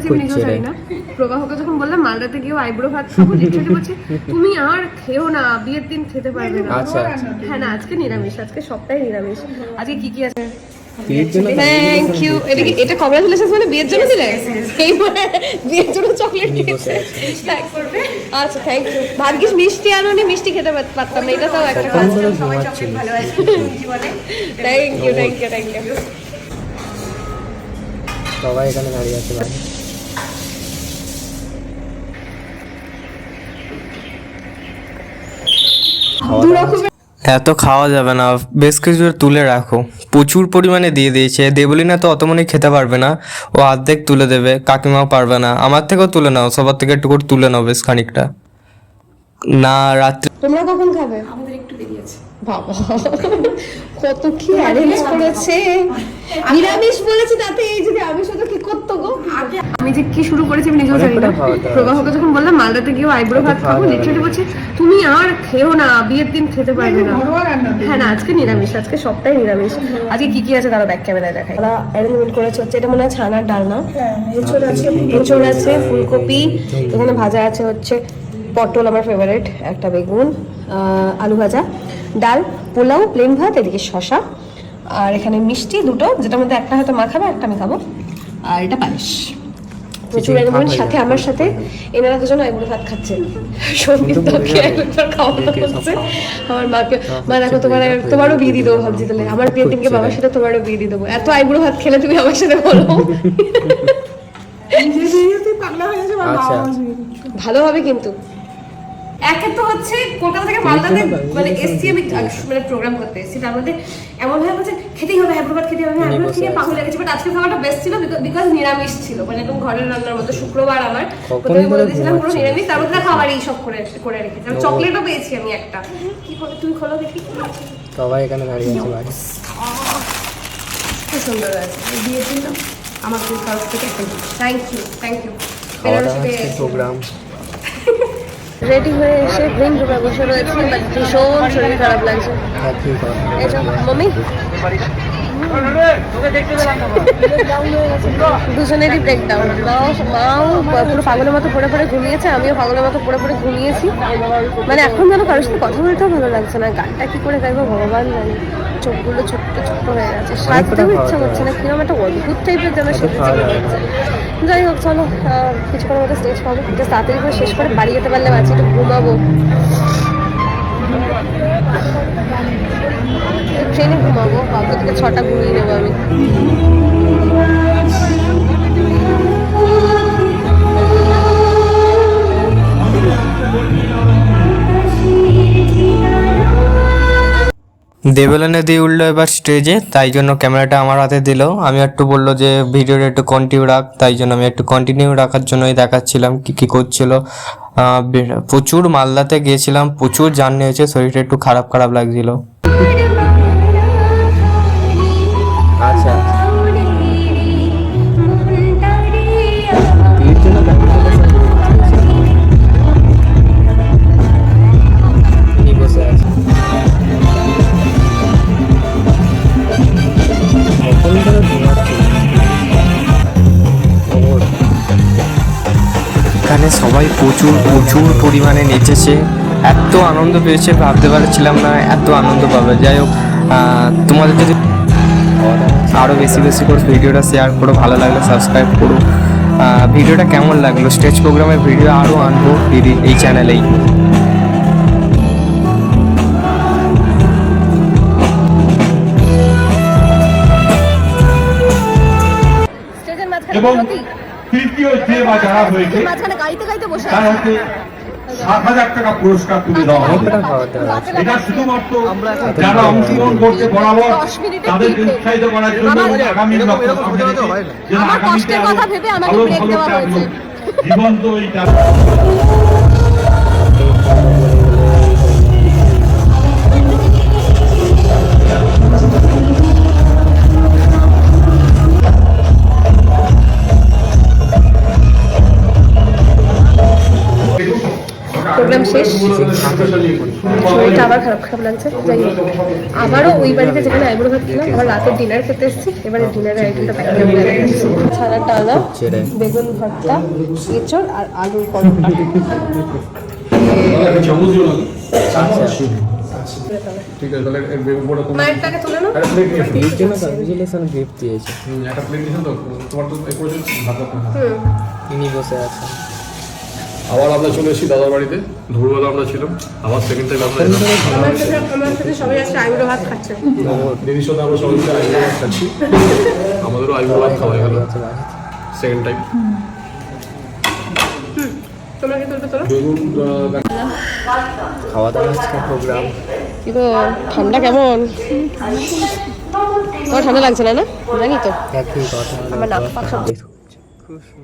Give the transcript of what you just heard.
করেছি আমি নিজেও জানি না। প্রবাহকে যখন বললাম মালদাতে গিয়ে আইব্রো ভাত খাবো, লিটারালি বলছে তুমি আর খেও না, বিয়ের দিন খেতে পারবে না। আচ্ছা হ্যাঁ না, আজকে নিরামিষ, আজকে সবটাই নিরামিষ। আজকে কি কি আছে? বিয়ের জন্য থ্যাংক ইউ। এদিকে এটা কংগ্রাচুলেশনস মানে বিয়ের জন্য দিলে? এই মানে বিয়ের জন্য চকলেট দিয়েছে। আচ্ছা থ্যাংক ইউ। ভাগ্যিস মিষ্টি আনোনি, মিষ্টি খেতে পারতাম না, এটা তাও একটা কাজ। সবাই চকলেট ভালোবাসে। Thank you thank you thank you. সবাই এখানে দাঁড়িয়ে আছে ভাই। এত খাওয়া যাবে না, বেশ কিছু তুলে রাখো, প্রচুর পরিমাণে দিয়ে দিয়েছে। দেবলিনা তো অত মনে খেতে পারবে না, ও অর্ধেক তুলে দেবে, কাকিমাও পারবে না। আমার থেকেও তুলে নাও, সবার থেকে একটু করে তুলে নাও বেশ খানিকটা। না রাত্রে তোমরা কখন খাবে? আমাদের একটু দেরি আছে। বাবা কত কি অ্যারেঞ্জ করেছে। নিরামিষ বলেছে তাতে এই যে আমিষ তো কি করতো গো। আমি যে কি শুরু করেছি আমি নিজেও জানি না। প্রবাহকে যখন বললাম মালদাতে গিয়ে আইব্রো ভাত খাবো, লিটারালি বলছে তুমি আর খেও না, বিয়ের দিন খেতে পারবে না। হ্যাঁ না, আজকে নিরামিষ, আজকে সবটাই নিরামিষ। আজকে কি কি আছে তারা ব্যাক ক্যামেরায় দেখায়। তারা অ্যারেঞ্জমেন্ট করেছে হচ্ছে, এটা মনে হয় ছানার ডাল না? এঁচড় আছে, ফুলকপি, এখানে ভাজা আছে হচ্ছে পটল আমার ফেভারিট, একটা বেগুন, আলু ভাজা, ডাল, পোলাও, প্লেন ভাত, এদিকে শশা, আর এখানে মিষ্টি দুটো, যেটার মধ্যে একটা হয়তো মা খাবে, একটা আমি খাবো, আর এটা পায়েস। প্রচুর অ্যারেঞ্জমেন্ট। সাথে আমার সাথে এনারা দুজন আইবুড়ো ভাত খাচ্ছেন, সঙ্গীতকে একবার খাওয়ানো হচ্ছে। আমার মাকে, মা দেখো তোমারও বিয়ে দিয়ে দেবো ভাবছি, তাহলে আমার বিয়ের দিনকে বাবার সাথে তোমারও বিয়ে দিয়ে দেবো। এত আইবুড়ো ভাত খেলে তুমি আমার সাথে বলো। আচ্ছা ভালো হবে কিন্তু। একে তো হচ্ছে কলকাতা থেকে মালদাতে মানে এসছি আমি, মানে প্রোগ্রাম করতে এসছি, তার মধ্যে এমন ভাবে বলছে খেতেই হবে হাইব্রোবাদ, খেতে হবে হাইব্রোবাদ, খেতে পাগল লেগেছে। বাট আজকে খাবারটা বেস্ট ছিল বিকজ নিরামিষ ছিল, মানে একদম ঘরের রান্নার মতো। শুক্রবার আমার প্রথমে বলে দিয়েছিলাম পুরো নিরামিষ, তার মধ্যে খাবার এই সব করে রেখেছি। আমি চকলেটও পেয়েছি আমি একটা। কি করে তুমি খোলো দেখি। সবাই এখানে দাঁড়িয়ে আছে ভাই। খুব সুন্দর আছে বিয়ের জন্য আমার তরফ থেকে একটা thank you thank you. Program ready হয়ে এসে ড্রিঙ্ক রুমে বসে রয়েছি, বাট ভীষণ শরীর খারাপ লাগছে। এই যে মম্মি দুজনেরই ব্রেকডাউন। মাও পুরো পাগলের মতো পড়ে পড়ে ঘুমিয়েছে, আমিও পাগলের মতো পড়ে পড়ে ঘুমিয়েছি। মানে এখন যেন কারোর সাথে কথা বলতেও ভালো লাগছে না, গানটা কি করে গাইবো ভগবান জানে। চোখগুলো ছোট্ট ছোট্ট হয়ে গেছে, সাজতেও ইচ্ছা করছে না, কিরকম একটা অদ্ভুত টাইপের যেন সেজেছে মনে হচ্ছে। যাই হোক চলো, কিছুক্ষণের মধ্যে স্টেজ পাবো, একটু তাড়াতাড়ি করে শেষ করে বাড়ি যেতে পারলে বাঁচি, একটু ঘুমাবো। ট্রেনে ঘুমাবো, 5টা থেকে 6টা ঘুমিয়ে নেবো আমি। দেবলিনা দিয়ে উঠলো এবার স্টেজে, তাই জন্য ক্যামেরাটা আমার হাতে দিল। আমি একটু বললো যে ভিডিওটা একটু কন্টিনিউ রাখ, তাই জন্য আমি একটু কন্টিনিউ রাখার জন্যই দেখাচ্ছিলাম কি কি করছিল। প্রচুর মালদাতে গিয়েছিলাম, প্রচুর জার্নি হয়েছে, শরীরটা একটু খারাপ খারাপ লাগছিল। আচ্ছা বিয়ের জন্য বসে আছে। এখানে সবাই প্রচুর প্রচুর পরিমাণে নেচেছে, এত আনন্দ পেয়েছে ভাবতে পারছিলাম না এত আনন্দ পাবে। যাই হোক, তোমাদের যদি আরও বেশি বেশি করে ভিডিওটা শেয়ার করো, ভালো লাগলে সাবস্ক্রাইব করো। ভিডিওটা কেমন লাগলো, স্টেজ প্রোগ্রামের ভিডিও আরও আনবো এই চ্যানেলেই। এবং তৃতীয় যে বা যারা হয়েছে তার হাতে 7,000 টাকা পুরস্কার তুলে দেওয়া হবে। এটা শুধুমাত্র যারা অংশগ্রহণ করতে বরাবর তাদেরকে উৎসাহিত করার জন্য আগামী লক্ষ্য যেন আগামীতে ভালো ভালো কাজগুলো জীবন্ত এইটা। প্রোগ্রাম শেষ, শরীরটা আবার খারাপ খারাপ লাগছে। যাই হোক, আবারও ওই বাড়িতে যেখানে আইবুড়ো ভাত খেলাম, আবার রাতে ডিনার খেতে এসেছি। এবারে ডিনারের আইটেমটা প্যাকেট ছাড়া টানা, বেগুন ভর্তা, এঁচড় আর আলুর পরোটা। ঠিক আছে, তাহলে বেগুন পোড়া তোমার মায়ের টাকা তুলে নাও। একটা প্লেট নিয়ে এসো। এর জন্য কনগ্রেচুলেশন গিফট দিয়েছে। একটা প্লেট নিয়ে এসো তো, তোমার তো এই পর্যন্ত ভাত ভাত না। তিনি বসে আছেন। আবার আমরা চলে এসেছি দাদার বাড়িতে। দুপুরবেলা আমরা ছিলাম, আবার সেকেন্ড টাইম আমরা এলাম। আমার সাথে সবাই আজকে আইবুড়ো ভাত খাচ্ছে। দিদির সাথে আমরা সবাই মিলে আইবুড়ো ভাত খাচ্ছি। আমাদেরও আইবুড়ো ভাত খাওয়া হয়ে গেল সেকেন্ড টাইম। তোমরা কি তুলবে তোলো? বেগুন খাওয়া দাওয়া আজকে প্রোগ্রাম। কি গো, ঠান্ডা কেমন? তোমার ঠান্ডা লাগছে না? না জানি তো, একই কথা। আমার নাক পাক সব খুশি